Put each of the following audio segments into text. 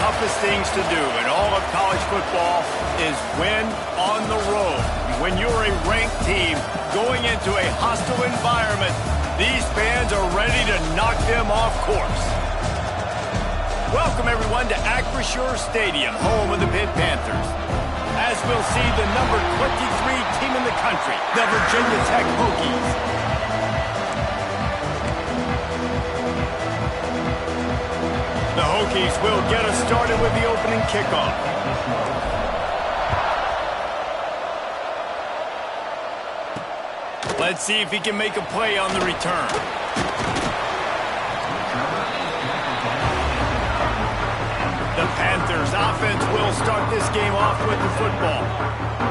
toughest things to do in all of college football is win on the road. When you're a ranked team going into a hostile environment, these fans are ready to knock them off course. Welcome, everyone, to Acrisure Stadium, home of the Pitt Panthers. As we'll see the number 23 team in the country, the Virginia Tech Hokies. The Hokies will get us started with the opening kickoff. Let's see if he can make a play on the return. The Panthers offense will start this game off with the football.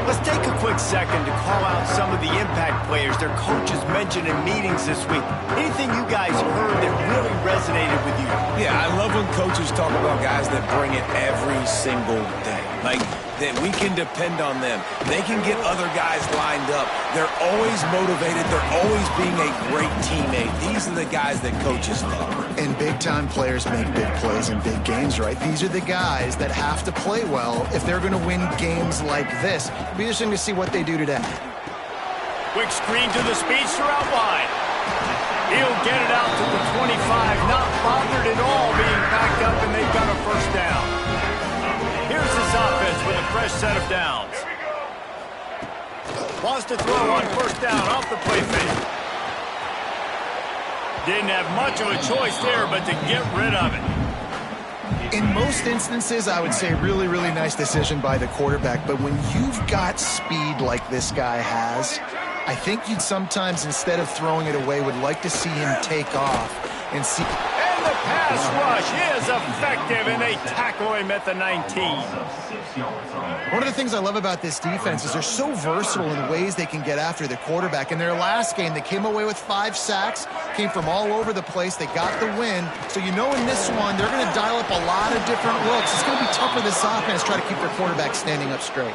Let's take a quick second to call out some of the impact players their coaches mentioned in meetings this week. Anything you guys heard that really resonated with you? Yeah, I love when coaches talk about guys that bring it every single day. Like, that we can depend on them. They can get other guys lined up. They're always motivated. They're always being a great teammate. These are the guys that coaches love. And big-time players make big plays in big games, right? These are the guys that have to play well if they're going to win games like this. It'll be interesting to see what they do today. Quick screen to the speedster out wide. He'll get it out to the 25, not bothered at all being backed up, and they've got a first down. Here's this offense with a fresh set of downs. Wants to throw on first down off the play fake. Didn't have much of a choice there, but to get rid of it. In most instances, I would say really, really nice decision by the quarterback. But when you've got speed like this guy has, I think you'd sometimes, instead of throwing it away, would like to see him take off and see... And the pass rush is effective, and they tackle him at the 19. One of the things I love about this defense is they're so versatile in ways they can get after the quarterback. In their last game, they came away with 5 sacks, came from all over the place. They got the win. So you know in this one, they're going to dial up a lot of different looks. It's going to be tough for this offense to try to keep their quarterback standing up straight.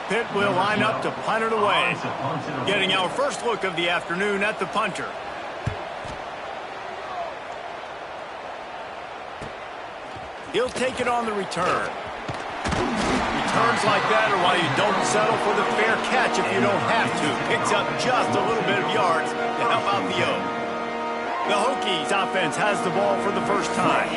Pitt will line up to punt it away. Getting our first look of the afternoon at the punter. He'll take it on the return. Returns like that are why you don't settle for the fair catch if you don't have to. Picks up just a little bit of yards to help out the O. The Hokies offense has the ball for the first time.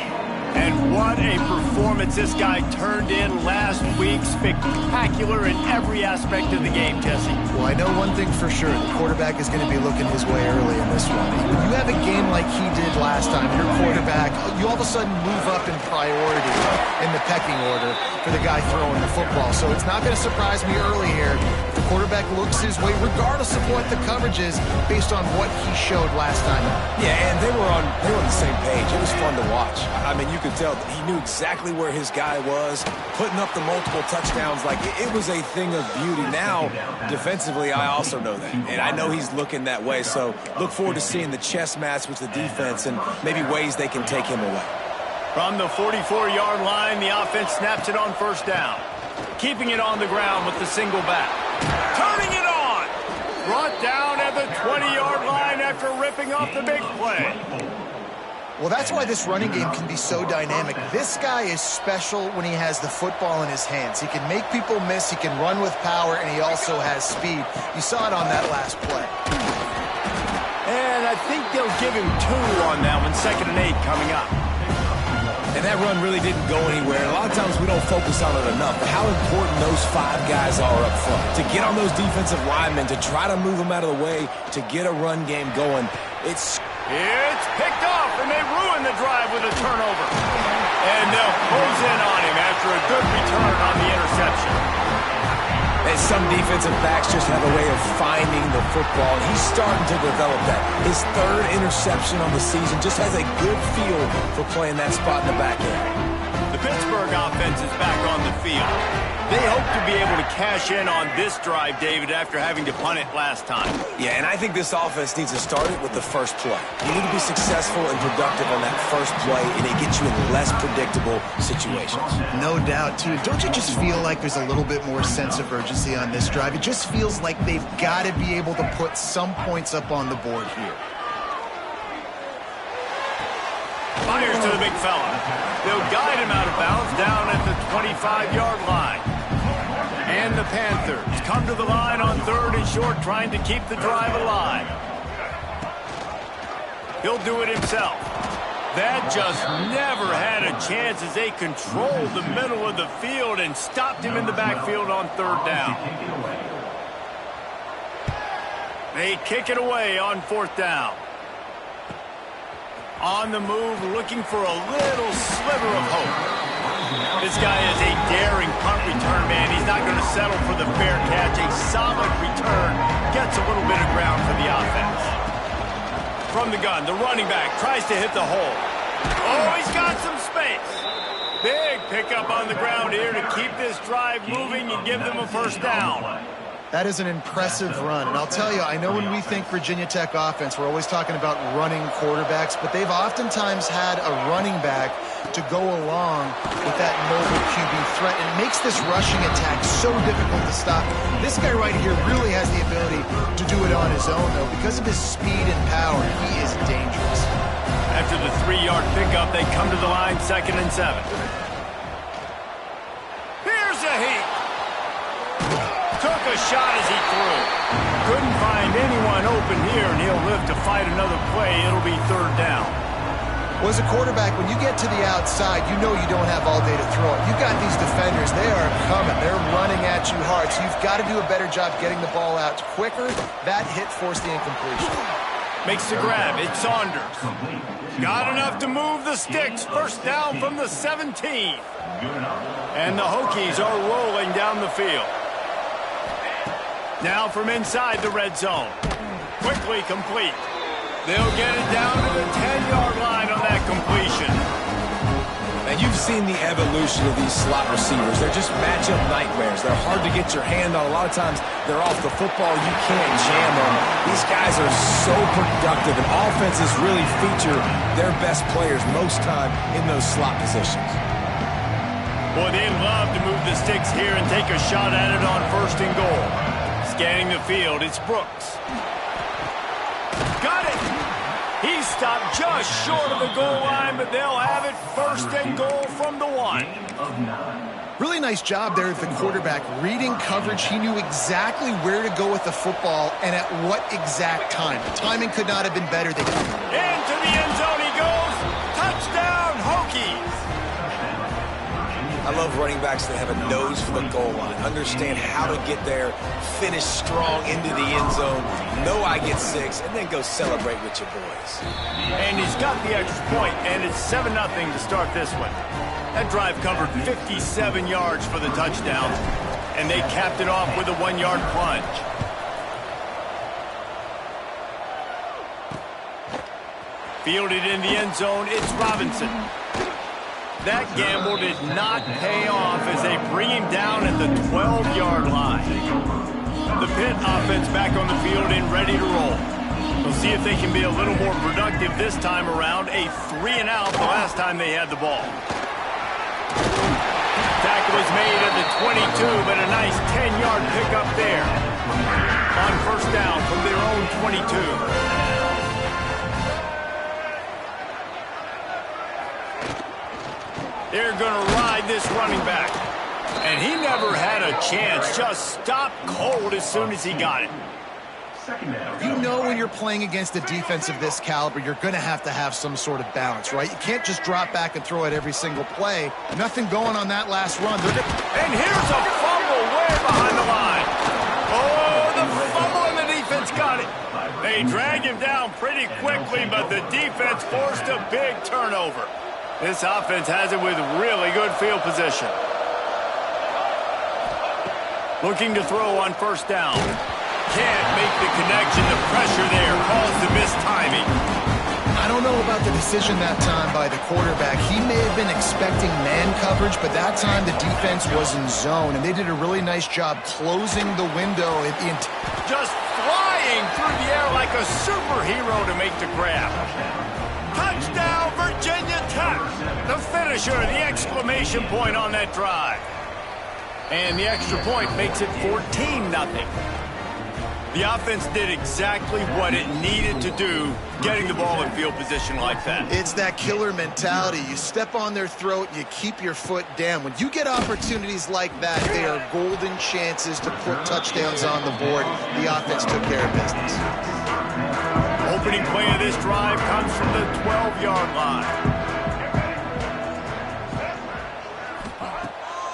And what a performance this guy turned in last week. Spectacular in every aspect of the game, Jesse. Well, I know one thing for sure. The quarterback is going to be looking his way early in this one. When you have a game like he did last time, your quarterback, you all of a sudden move up in priority in the pecking order for the guy throwing the football. So it's not going to surprise me early here if the quarterback looks his way, regardless of what the coverage is, based on what he showed last time. Yeah, and they were on the same page. It was fun to watch. I mean, you could tell he knew exactly where his guy was, putting up the multiple touchdowns. Like, it was a thing of beauty. Now, defensively, I also know that. And I know he's looking that way. So look forward to seeing the chess match with the defense and maybe ways they can take him away. From the 44-yard line, the offense snaps it on first down. Keeping it on the ground with the single back. Turning it on! Brought down at the 20-yard line after ripping off the big play. Well, that's why this running game can be so dynamic. This guy is special when he has the football in his hands. He can make people miss, he can run with power, and he also has speed. You saw it on that last play. And I think they'll give him 2 on that one, 2nd and 8 coming up. And that run really didn't go anywhere. A lot of times we don't focus on it enough, but how important those 5 guys are up front. To get on those defensive linemen, to try to move them out of the way, to get a run game going, it's picked off, and they ruin the drive with a turnover. And they'll close in on him after a good return on the interception. And some defensive backs just have a way of finding the football, and he's starting to develop that. His 3rd interception on the season just has a good feel for playing that spot in the back end. The Pittsburgh offense is back on the field. They hope to be able to cash in on this drive, David, after having to punt it last time. Yeah, and I think this offense needs to start it with the first play. You need to be successful and productive on that first play, and it gets you in less predictable situations. No doubt, too. Don't you just feel like there's a little bit more sense of urgency on this drive? It just feels like they've got to be able to put some points up on the board here. Fires to the big fella. They'll guide him out of bounds down at the 25-yard line. And the Panthers come to the line on 3rd and short, trying to keep the drive alive. He'll do it himself. That just never had a chance as they controlled the middle of the field and stopped him in the backfield on 3rd down. They kick it away on 4th down. On the move, looking for a little sliver of hope. This guy is a daring punt return man. He's not going to settle for the fair catch. A solid return gets a little bit of ground for the offense. From the gun, the running back tries to hit the hole. Oh, he's got some space. Big pickup on the ground here to keep this drive moving and give them a 1st down. That is an impressive run. And I'll tell you, I know when we think Virginia Tech offense, we're always talking about running quarterbacks, but they've oftentimes had a running back to go along with that mobile QB threat. And it makes this rushing attack so difficult to stop. This guy right here really has the ability to do it on his own, though. Because of his speed and power, he is dangerous. After the 3-yard pickup, they come to the line, 2nd and 7. Here's a heat. Took a shot as he threw. Couldn't find anyone open here, and he'll live to fight another play. It'll be 3rd down. Well, as a quarterback, when you get to the outside, you know you don't have all day to throw it. You've got these defenders. They are coming. They're running at you hard, so you've got to do a better job getting the ball out quicker. That hit forced the incompletion. Makes the grab. It's Saunders. Got enough to move the sticks. 1st down from the 17. And the Hokies are rolling down the field. Now from inside the red zone. Quickly complete. They'll get it down to the 10-yard line on that completion. And you've seen the evolution of these slot receivers. They're just matchup nightmares. They're hard to get your hand on. A lot of times they're off the football. You can't jam them. These guys are so productive, and offenses really feature their best players most time in those slot positions. Boy, they love to move the sticks here and take a shot at it on 1st and goal. Scanning the field, it's Brooks. Got it! He stopped just short of the goal line, but they'll have it 1st and goal from the 1. Really nice job there at the quarterback. Reading coverage, he knew exactly where to go with the football and at what exact time. The timing could not have been better. Into the end zone he goes. Touchdown, Hokies! I love running backs that have a nose for the goal line, understand how to get there, finish strong into the end zone, know I get 6, and then go celebrate with your boys. And he's got the extra point, and it's 7-0 to start this one. That drive covered 57 yards for the touchdown, and they capped it off with a 1-yard plunge. Fielded in the end zone, it's Robinson. That gamble did not pay off as they bring him down at the 12-yard line. The Pitt offense back on the field and ready to roll. We'll see if they can be a little more productive this time around. A 3-and-out the last time they had the ball. Tackle was made at the 22, but a nice 10-yard pickup there. On 1st down from their own 22. They're going to ride this running back. And he never had a chance. Just stopped cold as soon as he got it. You know when you're playing against a defense of this caliber, you're going to have some sort of balance, right? You can't just drop back and throw it every single play. Nothing going on that last run. And here's a fumble way behind the line. Oh, the fumble and the defense got it. They dragged him down pretty quickly, but the defense forced a big turnover. This offense has it with really good field position. Looking to throw on 1st down. Can't make the connection. The pressure there caused the missed timing. I don't know about the decision that time by the quarterback. He may have been expecting man coverage, but that time the defense was in zone, and they did a really nice job closing the window. Just flying through the air like a superhero to make the grab. Touchdown, Virginia Tech! The finisher, the exclamation point on that drive. And the extra point makes it 14-0. The offense did exactly what it needed to do, getting the ball in field position like that. It's that killer mentality. You step on their throat, you keep your foot down. When you get opportunities like that, they are golden chances to put touchdowns on the board. The offense took care of business. Opening play of this drive comes from the 12-yard line.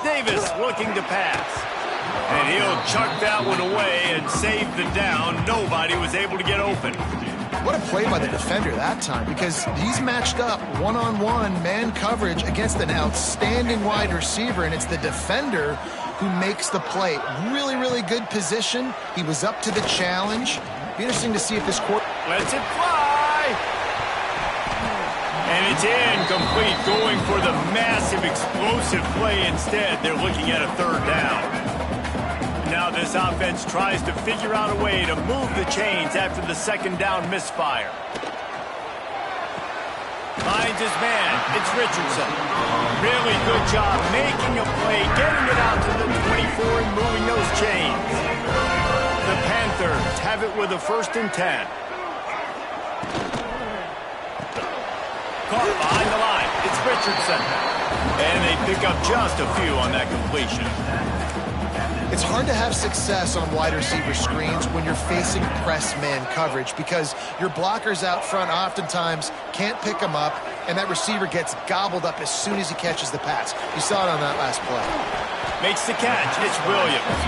Davis looking to pass. And he'll chuck that one away and save the down. Nobody was able to get open. What a play by the defender that time, because he's matched up one-on-one man coverage against an outstanding wide receiver, and it's the defender who makes the play. Really, really good position. He was up to the challenge. Be interesting to see if this quarter lets it fly. And it's incomplete, going for the massive explosive play instead. They're looking at a third down. Now this offense tries to figure out a way to move the chains after the second down misfire. Finds his man. It's Richardson. Really good job making a play, getting it out to the 24 and moving those chains. The Panthers have it with a 1st and 10. Caught behind the line. It's Richardson. And they pick up just a few on that completion. It's hard to have success on wide receiver screens when you're facing press man coverage, because your blockers out front oftentimes can't pick them up, and that receiver gets gobbled up as soon as he catches the pass. You saw it on that last play. Makes the catch. It's Williams.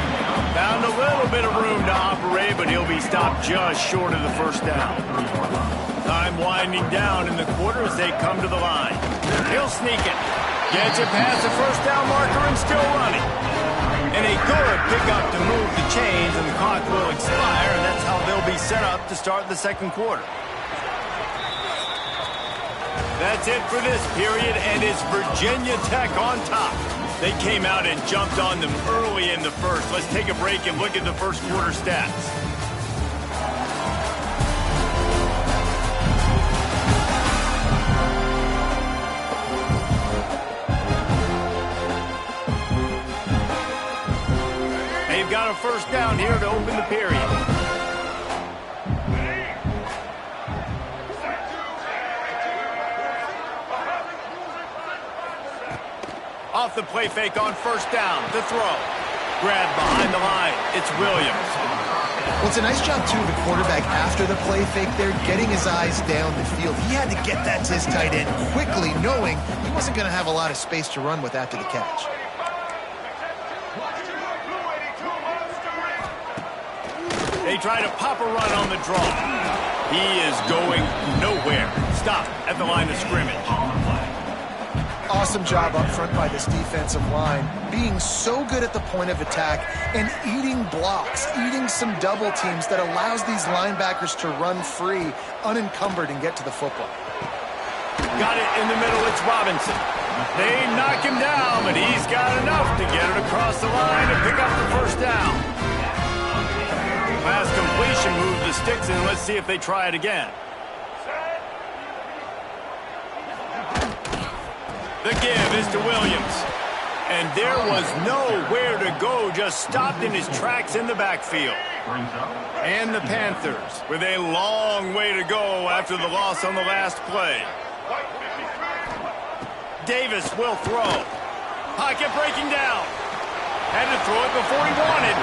Found a little bit of room to operate, but he'll be stopped just short of the 1st down. Time winding down in the quarter as they come to the line. He'll sneak it. Gets it past the 1st down marker and still running. And a good pickup to move the chains, and the clock will expire, and that's how they'll be set up to start the 2nd quarter. That's it for this period, and it's Virginia Tech on top. They came out and jumped on them early in the first. Let's take a break and look at the 1st quarter stats. Got a 1st down here to open the period. Off the play fake on 1st down. The throw. Grab behind the line. It's Williams. Well, it's a nice job, too, the quarterback after the play fake there, getting his eyes down the field. He had to get that to his tight end quickly, knowing he wasn't going to have a lot of space to run with after the catch. They try to pop a run on the draw. He is going nowhere. Stop at the line of scrimmage. Awesome job up front by this defensive line, being so good at the point of attack and eating blocks, eating some double teams that allows these linebackers to run free, unencumbered, and get to the football. Got it in the middle. It's Robinson. They knock him down, but he's got enough to get it across the line and pick up the 1st down. Last completion, move the sticks, and let's see if they try it again. The give is to Williams. And there was nowhere to go, just stopped in his tracks in the backfield. And the Panthers with a long way to go after the loss on the last play. Davis will throw. Pocket breaking down. Had to throw it before he wanted.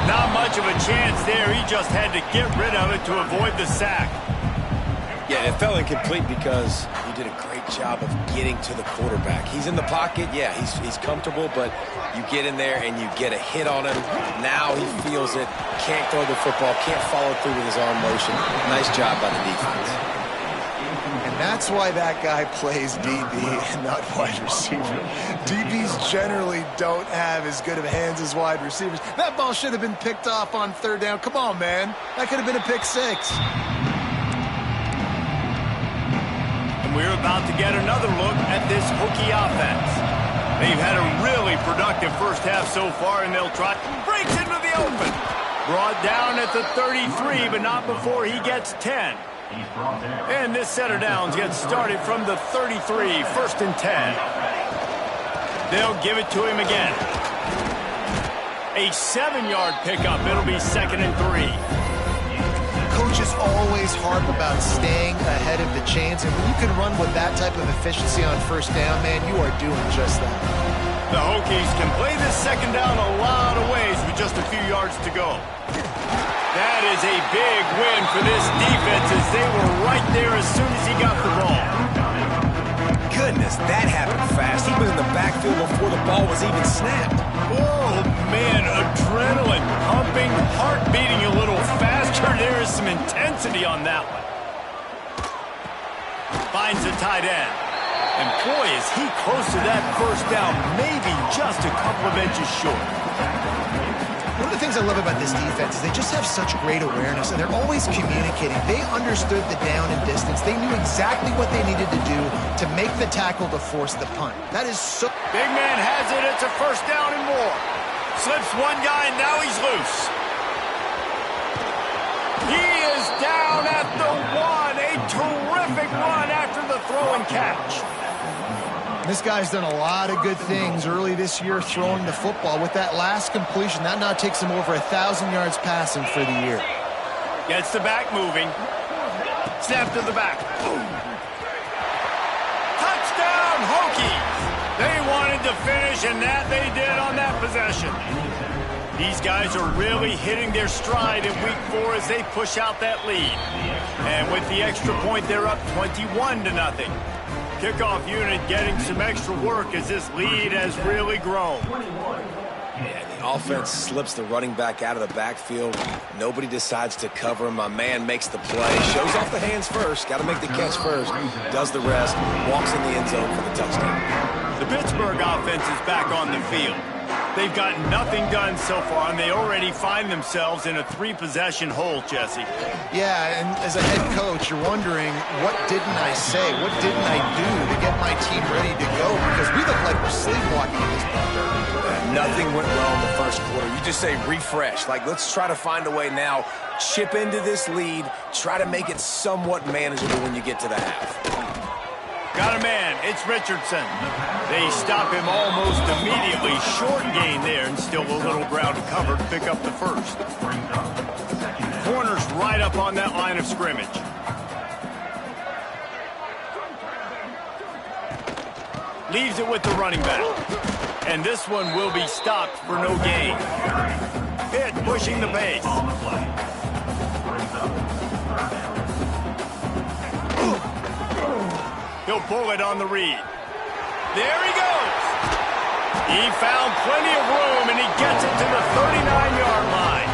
Not much of a chance there. He just had to get rid of it to avoid the sack. Yeah, it fell incomplete because he did a great job of getting to the quarterback. He's in the pocket. Yeah, he's comfortable, but you get in there and you get a hit on him. Now he feels it. Can't throw the football. Can't follow through with his arm motion. Nice job by the defense. And that's why that guy plays DB and not wide receiver. DBs generally don't have as good of hands as wide receivers. That ball should have been picked off on 3rd down. Come on, man. That could have been a pick 6. And we're about to get another look at this Hokie offense. They've had a really productive 1st half so far, and they'll try. Breaks into the open. Brought down at the 33, but not before he gets 10. And this set of downs gets started from the 33, 1st and 10. They'll give it to him again. A A 7-yard pickup. It'll be 2nd and 3. Coaches always harp about staying ahead of the chains, and when you can run with that type of efficiency on first down, man, you are doing just that. The Hokies can play this 2nd down a lot of ways with just a few yards to go. That is a big win for this defense as they were right there as soon as he got the ball. Goodness, that happened fast. He was in the backfield before the ball was even snapped. Oh, man, adrenaline pumping, heart beating a little faster. There is some intensity on that one. Finds the tight end. And boy, is he close to that first down, maybe just a couple of inches short. One of the things I love about this defense is they just have such great awareness, and they're always communicating. They understood the down and distance. They knew exactly what they needed to do to make the tackle to force the punt. That is so... Big man has it. It's a first down and more. Slips one guy, and now he's loose. He is down at the 1. A terrific run after the throw and catch. This guy's done a lot of good things early this year throwing the football. With that last completion, that now takes him over 1,000 yards passing for the year. Gets the back moving. Snap to the back. Touchdown, Hokies! They wanted to finish, and that they did on that possession. These guys are really hitting their stride in week 4 as they push out that lead. And with the extra point, they're up 21-0. Kickoff unit getting some extra work as this lead has really grown. Yeah, the offense slips the running back out of the backfield. Nobody decides to cover him. My man makes the play. Shows off the hands first. Got to make the catch first. Does the rest. Walks in the end zone for the touchdown. The Pittsburgh offense is back on the field. They've gotten nothing done so far, and they already find themselves in a 3-possession hole, Jesse. Yeah, and as a head coach, you're wondering, what didn't I say? What didn't I do to get my team ready to go? Because we look like we're sleepwalking at this point. Nothing went well in the first quarter. You just say refresh. Like, let's try to find a way now. Chip into this lead. Try to make it somewhat manageable when you get to the half. Got a man. It's Richardson. They stop him almost immediately. Short gain there, and still a little ground to cover to pick up the first. Corner's right up on that line of scrimmage. Leaves it with the running back. And this one will be stopped for no gain. Pitt pushing the pace. He'll pull it on the read. There he goes. He found plenty of room, and he gets it to the 39-yard line.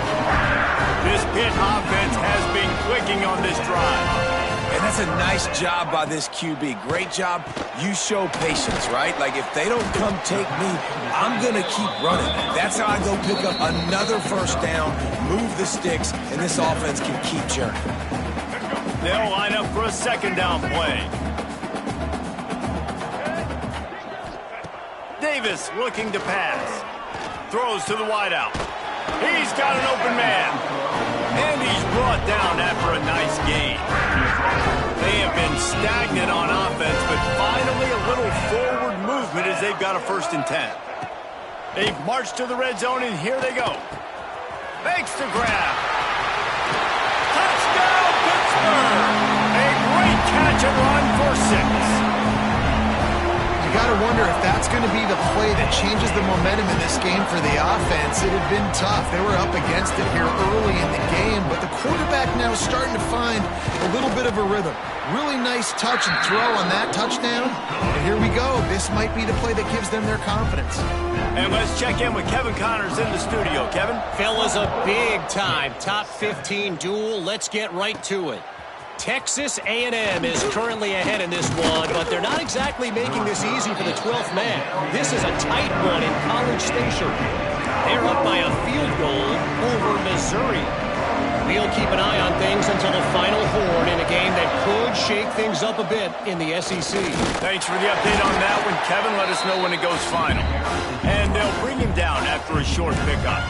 This Pitt offense has been clicking on this drive. And that's a nice job by this QB. Great job. You show patience, right? Like, if they don't come take me, I'm going to keep running. That's how I go pick up another first down, move the sticks, and this offense can keep churning. They'll line up for a 2nd down play. Davis looking to pass. Throws to the wideout. He's got an open man. And he's brought down after a nice gain. They have been stagnant on offense, but finally a little forward movement as they've got a 1st and 10. They've marched to the red zone, and here they go. Makes the grab. Touchdown, Pittsburgh! A great catch and run for 6. You got to wonder if that's going to be the play that changes the momentum in this game for the offense. It had been tough. They were up against it here early in the game, but the quarterback now is starting to find a little bit of a rhythm. Really nice touch and throw on that touchdown. And here we go. This might be the play that gives them their confidence. And let's check in with Kevin Connors in the studio. Kevin? Fellas, a big-time top 15 duel. Let's get right to it. Texas A&M is currently ahead in this one, but they're not exactly making this easy for the 12th man. This is a tight one in College Station. They're up by a field goal over Missouri. We'll keep an eye on things until the final horn in a game that could shake things up a bit in the SEC. Thanks for the update on that one, Kevin. Let us know when it goes final. And they'll bring him down after a short pickup.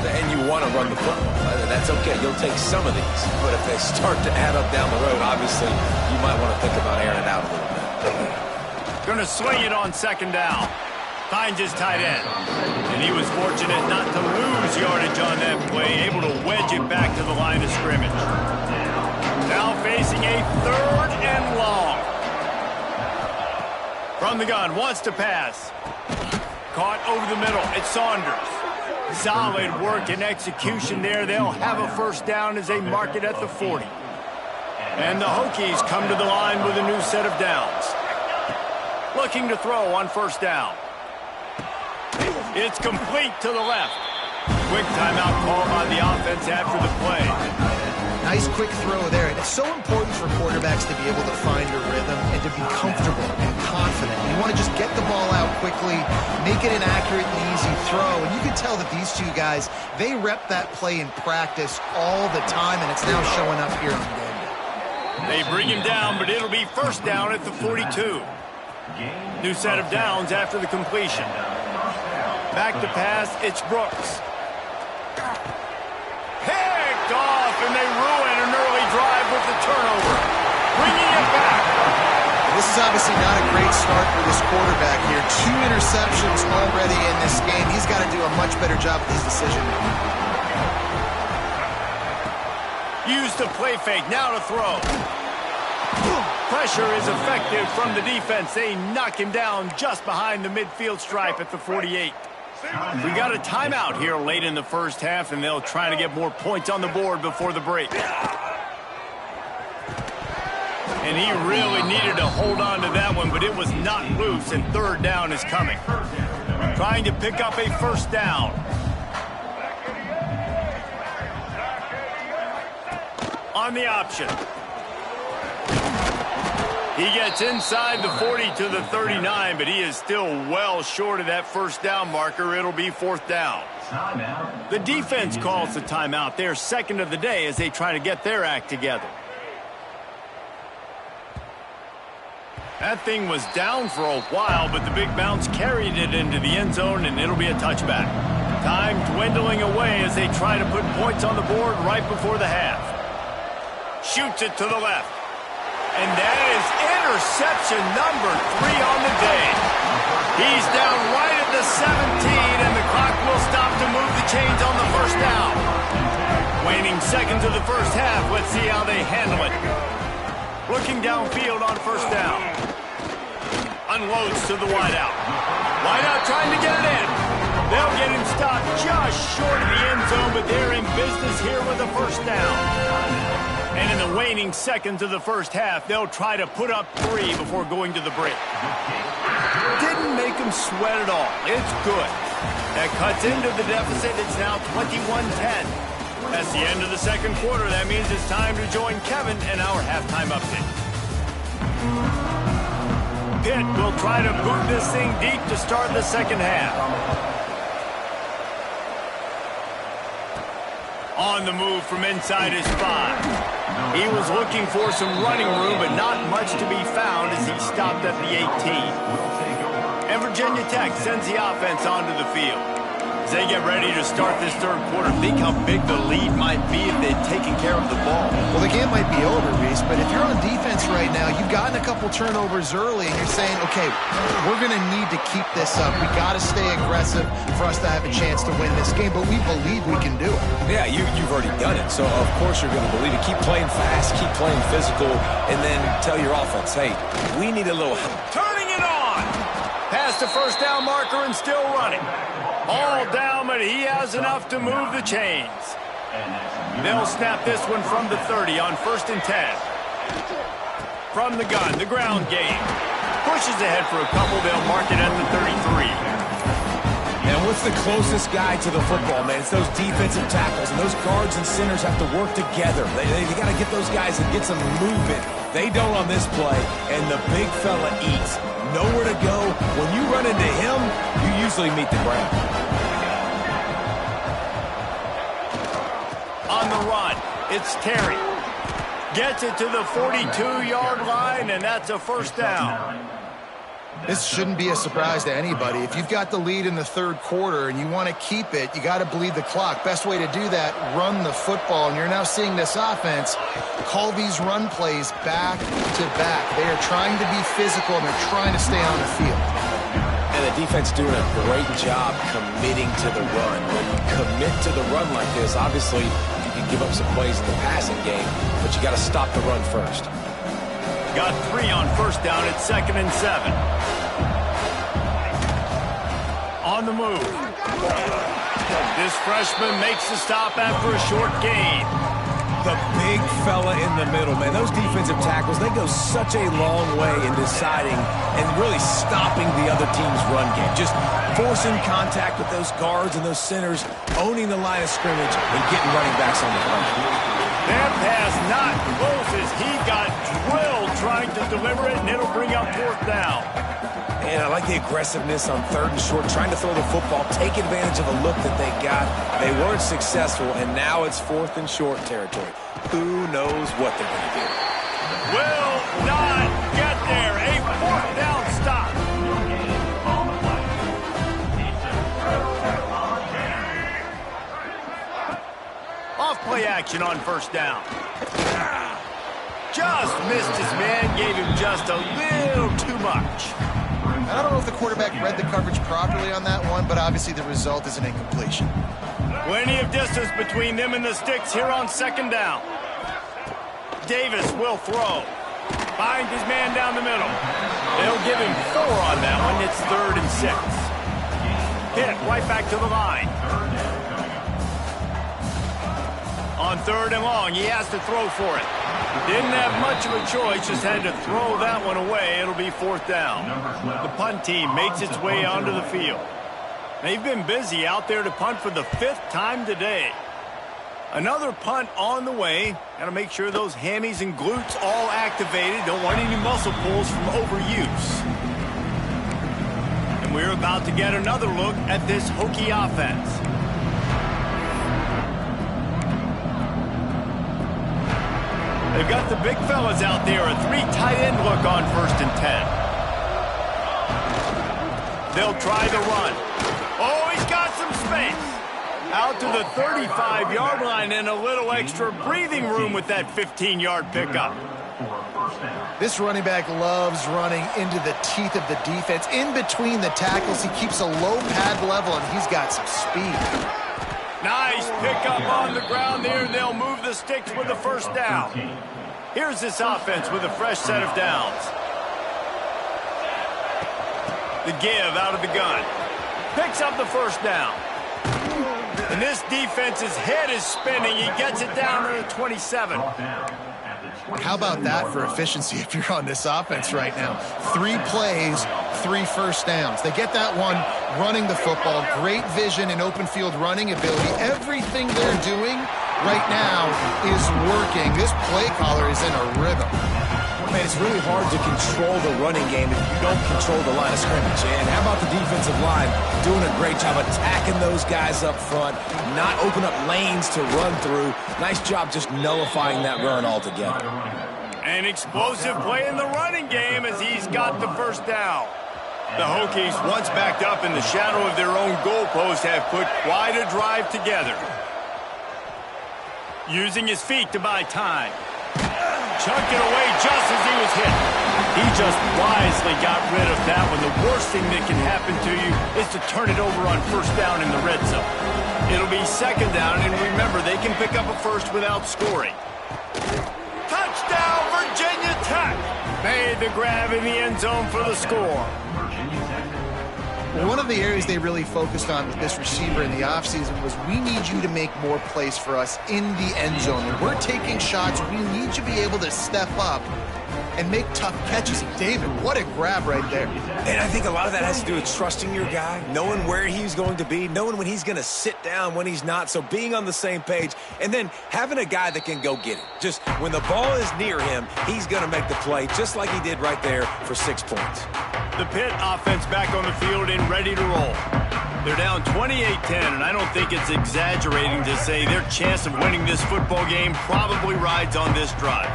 And you want to run the football. That's okay. You'll take some of these. But if they start to add up down the road, obviously, you might want to think about airing it out a little bit. Going to swing it on 2nd down. Finds his tight end. And he was fortunate not to lose yardage on that play, able to wedge it back to the line of scrimmage. Now facing a 3rd and long. From the gun, wants to pass. Caught over the middle. It's Saunders. Solid work and execution there. They'll have a first down as they mark it at the 40. And the Hokies come to the line with a new set of downs. Looking to throw on first down. It's complete to the left. Quick timeout call by the offense after the play. Nice quick throw there. And it's so important for quarterbacks to be able to find a rhythm and to be comfortable and confident. You want to just get the ball out quickly, make it an accurate and easy throw. And you can tell that these two guys, they rep that play in practice all the time, and it's now showing up here on game day. They bring him down, but it'll be first down at the 42. New set of downs after the completion. Back to pass, it's Brooks. Picked off, and they ruin an early drive with the turnover. Bringing it back. This is obviously not a great start for this quarterback here. 2 interceptions already in this game. He's got to do a much better job with his decision making. Used the play fake, now to throw. Pressure is effective from the defense. They knock him down just behind the midfield stripe at the 48. We got a timeout here late in the first half, and they'll try to get more points on the board before the break. And he really needed to hold on to that one, but it was not loose, and third down is coming. Trying to pick up a first down. On the option. He gets inside the 40 to the 39, but he is still well short of that first down marker. It'll be fourth down. The defense calls the timeout. Their second of the day as they try to get their act together. That thing was down for a while, but the big bounce carried it into the end zone, and it'll be a touchback. Time dwindling away as they try to put points on the board right before the half. Shoots it to the left. And that is interception number 3 on the day. He's down right at the 17, and the clock will stop to move the chains on the first down. Waning seconds of the first half. Let's see how they handle it. Looking downfield on first down. Unloads to the wideout. Wideout trying to get it in. They'll get him stopped just short of the end zone, but they're in business here with a first down. And in the waning seconds of the first half, they'll try to put up 3 before going to the break. Didn't make them sweat at all. It's good. That cuts into the deficit. It's now 21-10. That's the end of the second quarter. That means it's time to join Kevin and our halftime update. Pitt will try to boot this thing deep to start the second half. On the move from inside his 5. He was looking for some running room, but not much to be found as he stopped at the 18. And Virginia Tech sends the offense onto the field. As they get ready to start this third quarter, think how big the lead might be if they'd taken care of the ball. Well, the game might be over, Reese, but if you're on defense right now, you've gotten a couple turnovers early, and you're saying, okay, we're going to need to keep this up. We got to stay aggressive for us to have a chance to win this game, but we believe we can do it. Yeah, you've already done it, so of course you're going to believe it. Keep playing fast, keep playing physical, and then tell your offense, hey, we need a little help. Turning it on! Past the first down marker and still running. All down, but he has enough to move the chains. They'll snap this one from the 30 on 1st and 10. From the gun, the ground game. Pushes ahead for a couple. They'll mark it at the 33. And what's the closest guy to the football, man? It's those defensive tackles, and those guards and centers have to work together. They got to get those guys and get some movement. They don't on this play, and the big fella eats. Nowhere to go. When you run into him, you usually meet the ground. On the run, it's Terry. Gets it to the 42-yard line, and that's a first down. This shouldn't be a surprise to anybody. If you've got the lead in the third quarter and you want to keep it, you got to bleed the clock. Best way to do that, run the football. And you're now seeing this offense call these run plays back to back. They are trying to be physical, and they're trying to stay on the field. And the defense doing a great job committing to the run. When you commit to the run like this, obviously you can give up some plays in the passing game, but you got to stop the run first. Got 3 on first down at 2nd and 7. On the move. This freshman makes the stop after a short gain. The big fella in the middle, man. Those defensive tackles, they go such a long way in deciding and really stopping the other team's run game. Just forcing contact with those guards and those centers, owning the line of scrimmage, and getting running backs on the run. That pass not close as he got drilled trying to deliver it, and it'll bring up 4th down. And I like the aggressiveness on 3rd and short, trying to throw the football, take advantage of a look that they got. They weren't successful, and now it's 4th and short territory. Who knows what they're going to do? Will not get there. A 4th down stop. Off play action on 1st down. Just missed his man, gave him just a little too much. I don't know if the quarterback read the coverage properly on that one, but obviously the result is an incompletion. Plenty of distance between them and the sticks here on 2nd down. Davis will throw. Finds his man down the middle. They'll give him 4 on that one. It's 3rd and 6. Pitt right back to the line. On 3rd and long, he has to throw for it. Didn't have much of a choice, just had to throw that one away. It'll be 4th down. The punt team makes its way onto the field. They've been busy out there to punt for the 5th time today. Another punt on the way. Got to make sure those hammies and glutes all activated. Don't want any muscle pulls from overuse. And we're about to get another look at this Hokie offense. They've got the big fellas out there. A 3 tight end look on 1st and 10. They'll try the run. Oh, he's got some space. Out to the 35-yard line and a little extra breathing room with that 15-yard pickup. This running back loves running into the teeth of the defense. In between the tackles, he keeps a low pad level, and he's got some speed. Nice pickup on the ground there, and they'll move the sticks with the 1st down. Here's this offense with a fresh set of downs. The give out of the gun. Picks up the 1st down. And this defense's head is spinning. He gets it down to the 27. How about that for efficiency if you're on this offense right now? 3 plays, 3 first downs. They get that one running the football. Great vision and open field running ability. Everything they're doing right now is working. This play caller is in a rhythm. Man, it's really hard to control the running game if you don't control the line of scrimmage. And how about the defensive line doing a great job attacking those guys up front, not open up lanes to run through. Nice job just nullifying that run altogether. An explosive play in the running game as he's got the 1st down. The Hokies, once backed up in the shadow of their own goalpost, have put quite a drive together. Using his feet to buy time. Chunked it away just as he was hit. He just wisely got rid of that one. The worst thing that can happen to you is to turn it over on 1st down in the red zone. It'll be 2nd down, and remember, they can pick up a 1st without scoring. Touchdown, Virginia Tech! Made the grab in the end zone for the score. Well, one of the areas they really focused on with this receiver in the offseason was we need you to make more plays for us in the end zone. When we're taking shots, we need you to be able to step up and make tough catches. David, what a grab right there. And I think a lot of that has to do with trusting your guy, knowing where he's going to be, knowing when he's going to sit down, when he's not. So being on the same page, and then having a guy that can go get it. Just when the ball is near him, he's going to make the play, just like he did right there for 6 points. The Pitt offense back on the field and ready to roll. They're down 28-10, and I don't think it's exaggerating to say their chance of winning this football game probably rides on this drive.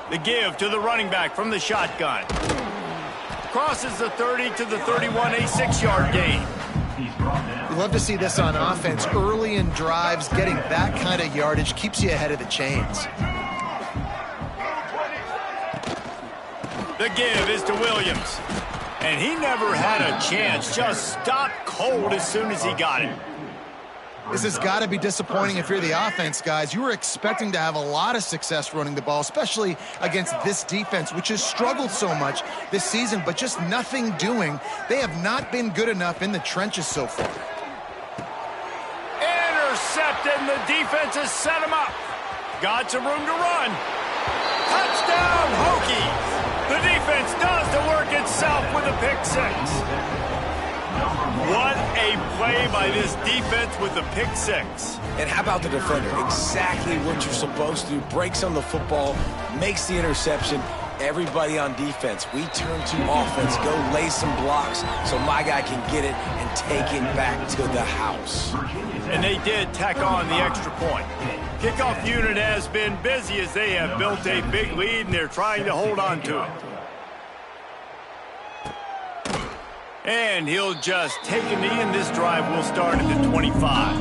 The give to the running back from the shotgun. Crosses the 30 to the 31, a 6-yard gain. We love to see this on offense. Early in drives, getting that kind of yardage keeps you ahead of the chains. The give is to Williams. And he never had a chance. Just stopped cold as soon as he got it. This has got to be disappointing if you're the offense, guys. You were expecting to have a lot of success running the ball, especially against this defense, which has struggled so much this season, but just nothing doing. They have not been good enough in the trenches so far. Intercepted, and the defense has set him up. Got some room to run. Touchdown, Hokies. The defense does the work itself with a pick six. What a play by this defense with the pick six. And how about the defender? Exactly what you're supposed to do. Breaks on the football, makes the interception. Everybody on defense, we turn to offense. Go lay some blocks so my guy can get it and take it back to the house. And they did tack on the extra point. Kickoff unit has been busy as they have built a big lead, and they're trying to hold on to it. And he'll just take a knee, and this drive will start at the 25.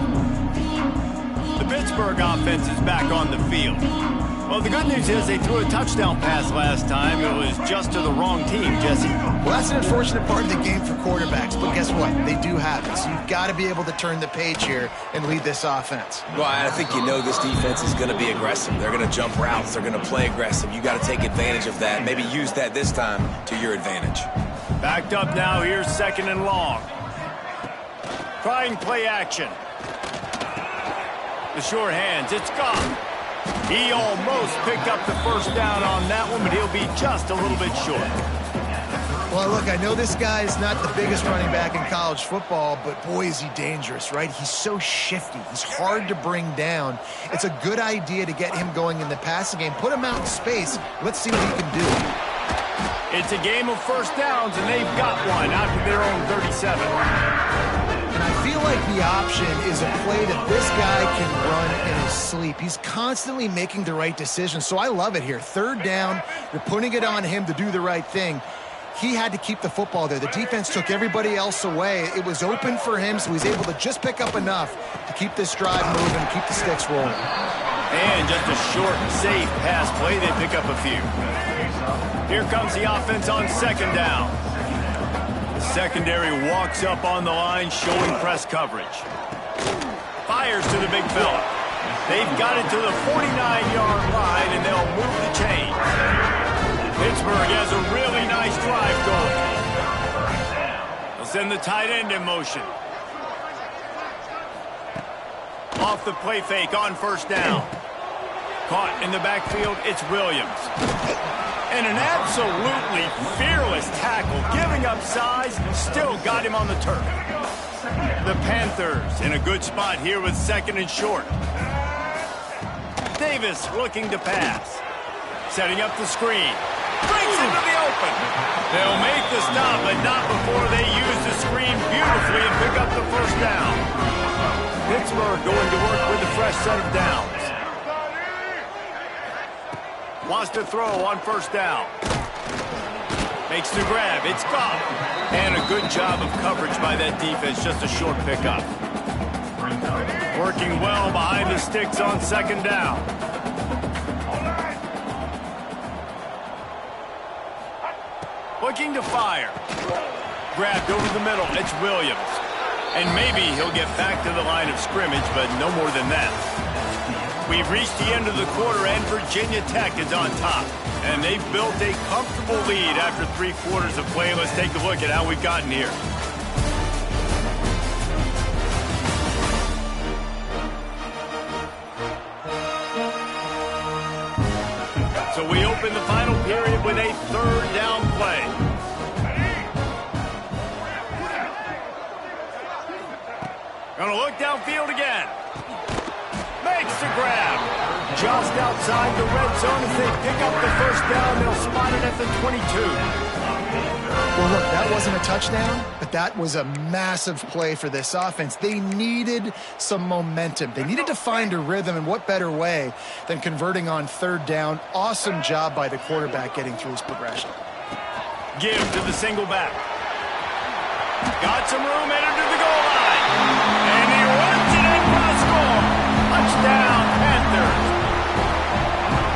The Pittsburgh offense is back on the field. Well, the good news is they threw a touchdown pass last time. It was just to the wrong team, Jesse. Well, that's an unfortunate part of the game for quarterbacks, but guess what? They do have it, so you've got to be able to turn the page here and lead this offense. Well, I think you know this defense is going to be aggressive. They're going to jump routes. They're going to play aggressive. You got to take advantage of that. Maybe use that this time to your advantage. Backed up now. Here's second and long. Trying play action. The short hands. It's gone. He almost picked up the first down on that one, but he'll be just a little bit short. Well, look, I know this guy's not the biggest running back in college football, but boy, is he dangerous, right? He's so shifty. He's hard to bring down. It's a good idea to get him going in the passing game. Put him out in space. Let's see what he can do. It's a game of first downs, and they've got one out to their own 37. And I feel like the option is a play that this guy can run in his sleep. He's constantly making the right decision, so I love it here. Third down, you're putting it on him to do the right thing. He had to keep the football there. The defense took everybody else away. It was open for him, so he's able to just pick up enough to keep this drive moving, keep the sticks rolling. And just a short, safe pass play. They pick up a few. Here comes the offense on second down. The secondary walks up on the line, showing press coverage. Fires to the big fella. They've got it to the 49-yard line, and they'll move the chain. Pittsburgh has a really nice drive going. They'll send the tight end in motion. Off the play fake on first down. Caught in the backfield, it's Williams. And an absolutely fearless tackle, giving up size, still got him on the turf. The Panthers in a good spot here with second and short. Davis looking to pass. Setting up the screen. Breaks into the open. They'll make the stop, but not before they use the screen beautifully and pick up the first down. Pittsburgh going to work with a fresh set of downs. Wants to throw on first down. Makes the grab. It's gone. And a good job of coverage by that defense. Just a short pickup. Working well behind the sticks on second down. Looking to fire. Grabbed over the middle. It's Williams. And maybe he'll get back to the line of scrimmage, but no more than that. We've reached the end of the quarter, and Virginia Tech is on top. And they've built a comfortable lead after 3 quarters of play. Let's take a look at how we've gotten here. So we open the final period with a third down play. Gonna look downfield again. Makes the grab. Just outside the red zone as they pick up the first down. They'll spot it at the 22. Well, look, that wasn't a touchdown, but that was a massive play for this offense. They needed some momentum. They needed to find a rhythm, and what better way than converting on third down. Awesome job by the quarterback getting through his progression. Give to the single back. Got some room, entered to the goal line. And he runs it in for the score. Touchdown, Panthers.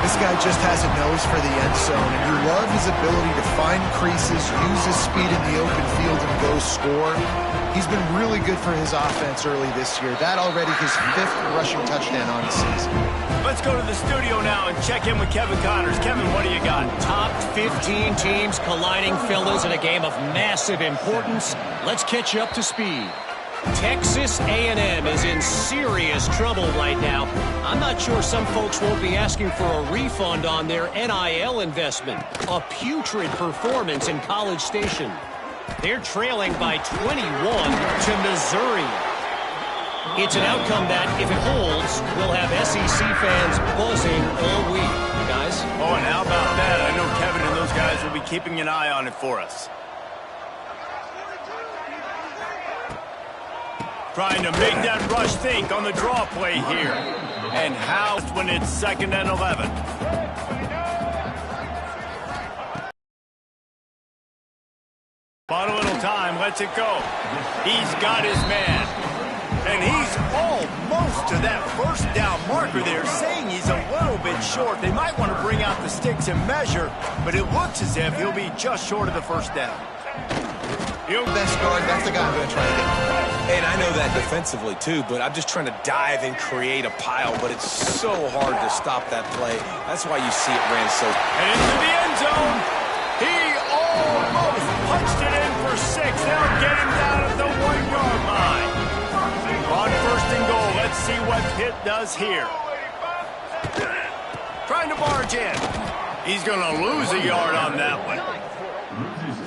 This guy just has a nose for the end zone, and you love his ability to find creases, use his speed in the open field, and go score. He's been really good for his offense early this year. That already his 5th rushing touchdown on the season. Let's go to the studio now and check in with Kevin Connors. Kevin, what do you got? Top 15 teams colliding, fellas, in a game of massive importance. Let's catch you up to speed. Texas A&M is in serious trouble right now. I'm not sure some folks won't be asking for a refund on their NIL investment. A putrid performance in College Station. They're trailing by 21 to Missouri. It's an outcome that, if it holds, will have SEC fans buzzing all week. Guys? Oh, and how about that? I know Kevin and those guys will be keeping an eye on it for us. Trying to make that rush think on the draw play here. And how when it's 2nd and 11. Bought a little time, lets it go. He's got his man. And he's almost to that first down marker there, saying he's a little bit short. They might want to bring out the sticks and measure, but it looks as if he'll be just short of the first down. Best guard, that's the guy I'm going to try to get. And I know that defensively, too, but I'm just trying to dive and create a pile, but it's so hard to stop that play. That's why you see it ran so... And into the end zone. He almost punched it in for 6. They'll get him down at the 1-yard line. On 1st and goal, let's see what Pitt does here. Trying to barge in. He's going to lose a yard on that one.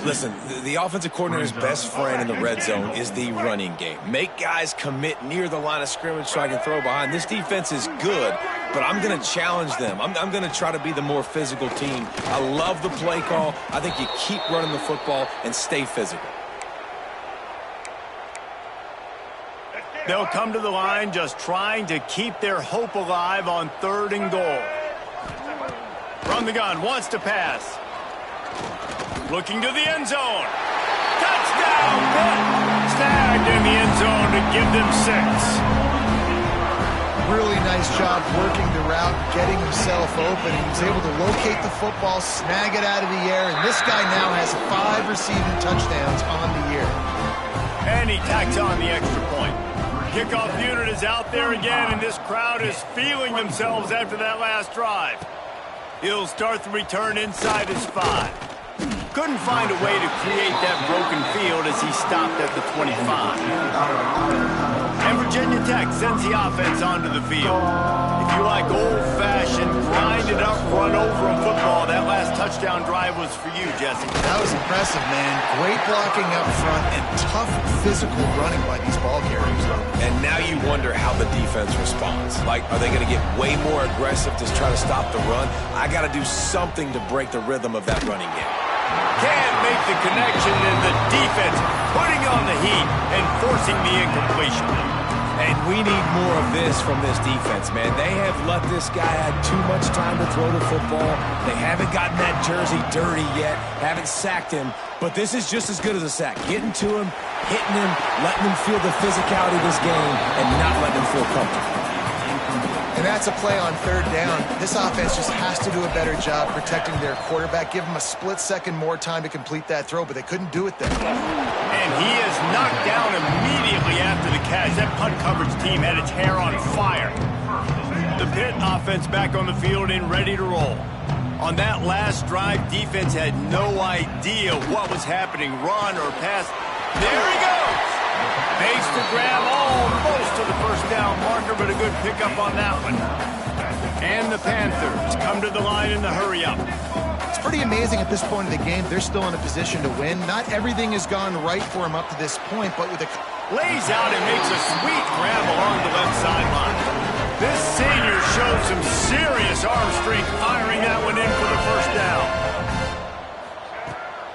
Listen, the offensive coordinator's best friend in the red zone is the running game. Make guys commit near the line of scrimmage so I can throw behind. This defense is good, but I'm going to challenge them. I'm going to try to be the more physical team. I love the play call. I think you keep running the football and stay physical. They'll come to the line just trying to keep their hope alive on 3rd and goal. Run the gun, wants to pass. Looking to the end zone. Touchdown, Pitt! Snagged in the end zone to give them 6. Really nice job working the route, getting himself open. He was able to locate the football, snag it out of the air, and this guy now has 5 receiving touchdowns on the year. And he tacks on the extra point. Kickoff unit is out there again, and this crowd is feeling themselves after that last drive. He'll start the return inside his 5. Couldn't find a way to create that broken field as he stopped at the 25. And Virginia Tech sends the offense onto the field. If you like old-fashioned, grind-it-up, run-over football, that last touchdown drive was for you, Jesse. That was impressive, man. Great blocking up front and tough physical running by these ball carriers. And now you wonder how the defense responds. Like, are they going to get way more aggressive to try to stop the run? I got to do something to break the rhythm of that running game. Can't make the connection, and the defense putting on the heat and forcing the incompletion. And we need more of this from this defense, man. They have let this guy have too much time to throw the football. They haven't gotten that jersey dirty yet, haven't sacked him, but this is just as good as a sack. Getting to him, hitting him, letting him feel the physicality of this game, and not letting him feel comfortable. And that's a play on 3rd down. This offense just has to do a better job protecting their quarterback. Give him a split second more time to complete that throw, but they couldn't do it there. And he is knocked down immediately after the catch. That punt coverage team had its hair on fire. The Pitt offense back on the field and ready to roll. On that last drive, defense had no idea what was happening, run or pass. There he goes. Makes the grab almost to the first down marker, but a good pickup on that one. And the Panthers come to the line in the hurry-up. It's pretty amazing at this point of the game. They're still in a position to win. Not everything has gone right for them up to this point, but with a... Lays out and makes a sweet grab along the left sideline. This senior showed some serious arm strength firing that one in for the first down.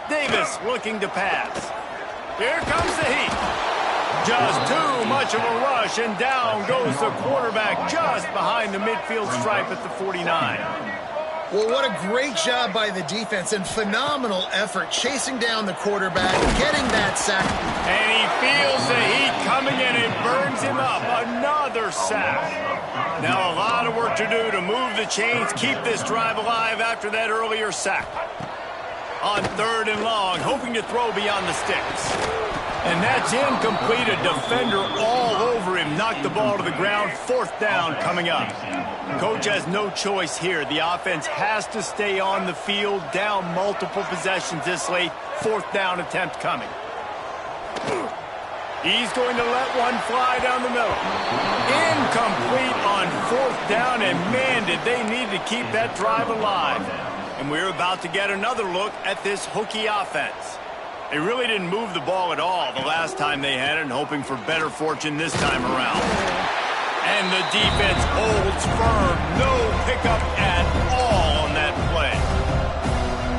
Davis looking to pass. Here comes the heat. Just too much of a rush, and down goes the quarterback just behind the midfield stripe at the 49. Well, what a great job by the defense and phenomenal effort chasing down the quarterback, getting that sack. And he feels the heat coming and it burns him up. Another sack. Now a lot of work to do to move the chains, keep this drive alive after that earlier sack. On 3rd and long, hoping to throw beyond the sticks. And that's incomplete. A defender all over him. Knocked the ball to the ground. 4th down coming up. Coach has no choice here. The offense has to stay on the field, down multiple possessions this late. 4th down attempt coming. He's going to let one fly down the middle. Incomplete on 4th down, and man, did they need to keep that drive alive. And we're about to get another look at this Hokie offense. They really didn't move the ball at all the last time they had it, and hoping for better fortune this time around. And the defense holds firm. No pickup at all on that play.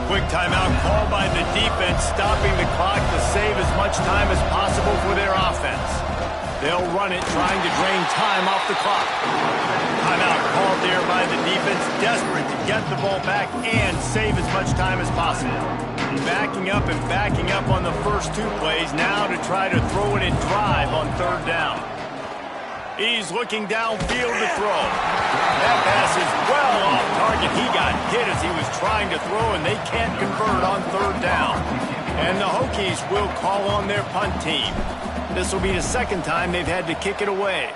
Quick timeout called by the defense, stopping the clock to save as much time as possible for their offense. They'll run it, trying to drain time off the clock. Timeout called there by the defense, desperate to get the ball back and save as much time as possible. Backing up and backing up on the first 2 plays, now to try to throw it and drive on 3rd down. He's looking downfield to throw. That pass is well off target. He got hit as he was trying to throw, and they can't convert on 3rd down. And the Hokies will call on their punt team. This will be the 2nd time they've had to kick it away.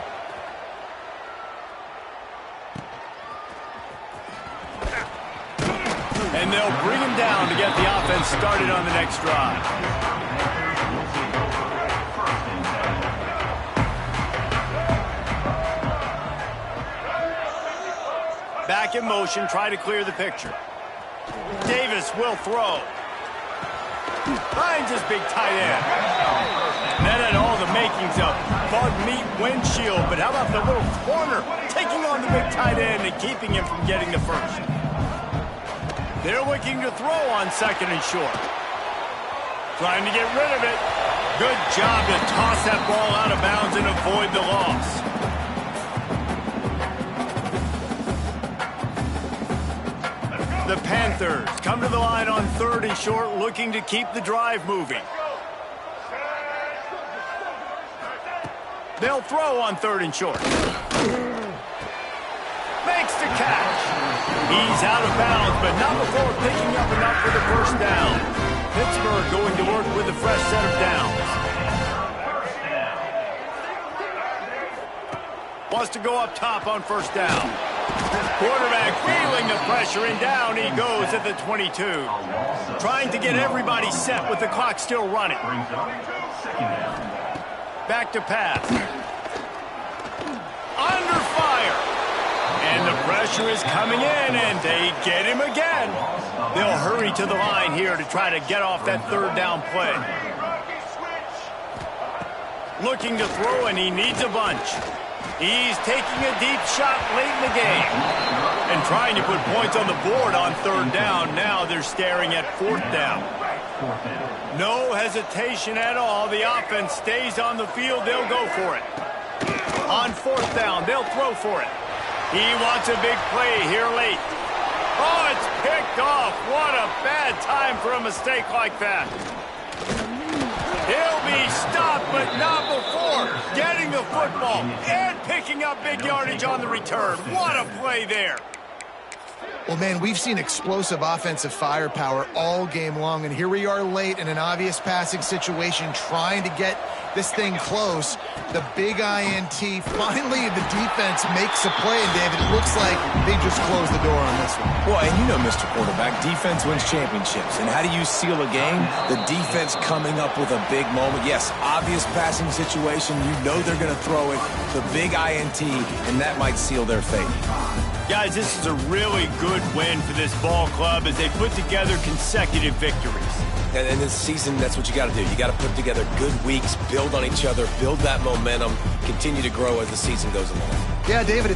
And they'll bring him down to get the offense started on the next drive. Back in motion, try to clear the picture. Davis will throw. Finds his big tight end. That had all the makings of bug meat windshield, but how about the little corner taking on the big tight end and keeping him from getting the first? They're looking to throw on 2nd and short. Trying to get rid of it. Good job to toss that ball out of bounds and avoid the loss. The Panthers come to the line on 3rd and short, looking to keep the drive moving. They'll throw on 3rd and short. Makes the catch. He's out of bounds, but not before picking up enough for the 1st down. Pittsburgh going to work with a fresh set of downs. Wants to go up top on 1st down. Quarterback feeling the pressure, and down he goes at the 22. Trying to get everybody set with the clock still running. Back to pass. Under fire. And the pressure is coming in, and they get him again. They'll hurry to the line here to try to get off that 3rd down play. Looking to throw, and he needs a bunch. He's taking a deep shot late in the game. And trying to put points on the board on 3rd down. Now they're staring at 4th down. No hesitation at all. The offense stays on the field. They'll go for it. On 4th down, they'll throw for it. He wants a big play here late. Oh, it's picked off. What a bad time for a mistake like that. He'll be stopped, but not before getting the football and picking up big yardage on the return. What a play there. Well, man, we've seen explosive offensive firepower all game long, and here we are late in an obvious passing situation trying to get this thing close. The big INT, finally the defense makes a play, and David, it looks like they just closed the door on this one. Well, and you know, Mr. Quarterback, defense wins championships. And how do you seal a game? The defense coming up with a big moment. Yes, obvious passing situation. You know they're going to throw it. The big INT, and that might seal their fate. Guys, this is a really good win for this ball club as they put together consecutive victories. And this season, that's what you got to do. You got to put together good weeks, build on each other, build that momentum, continue to grow as the season goes along. Yeah, David, it's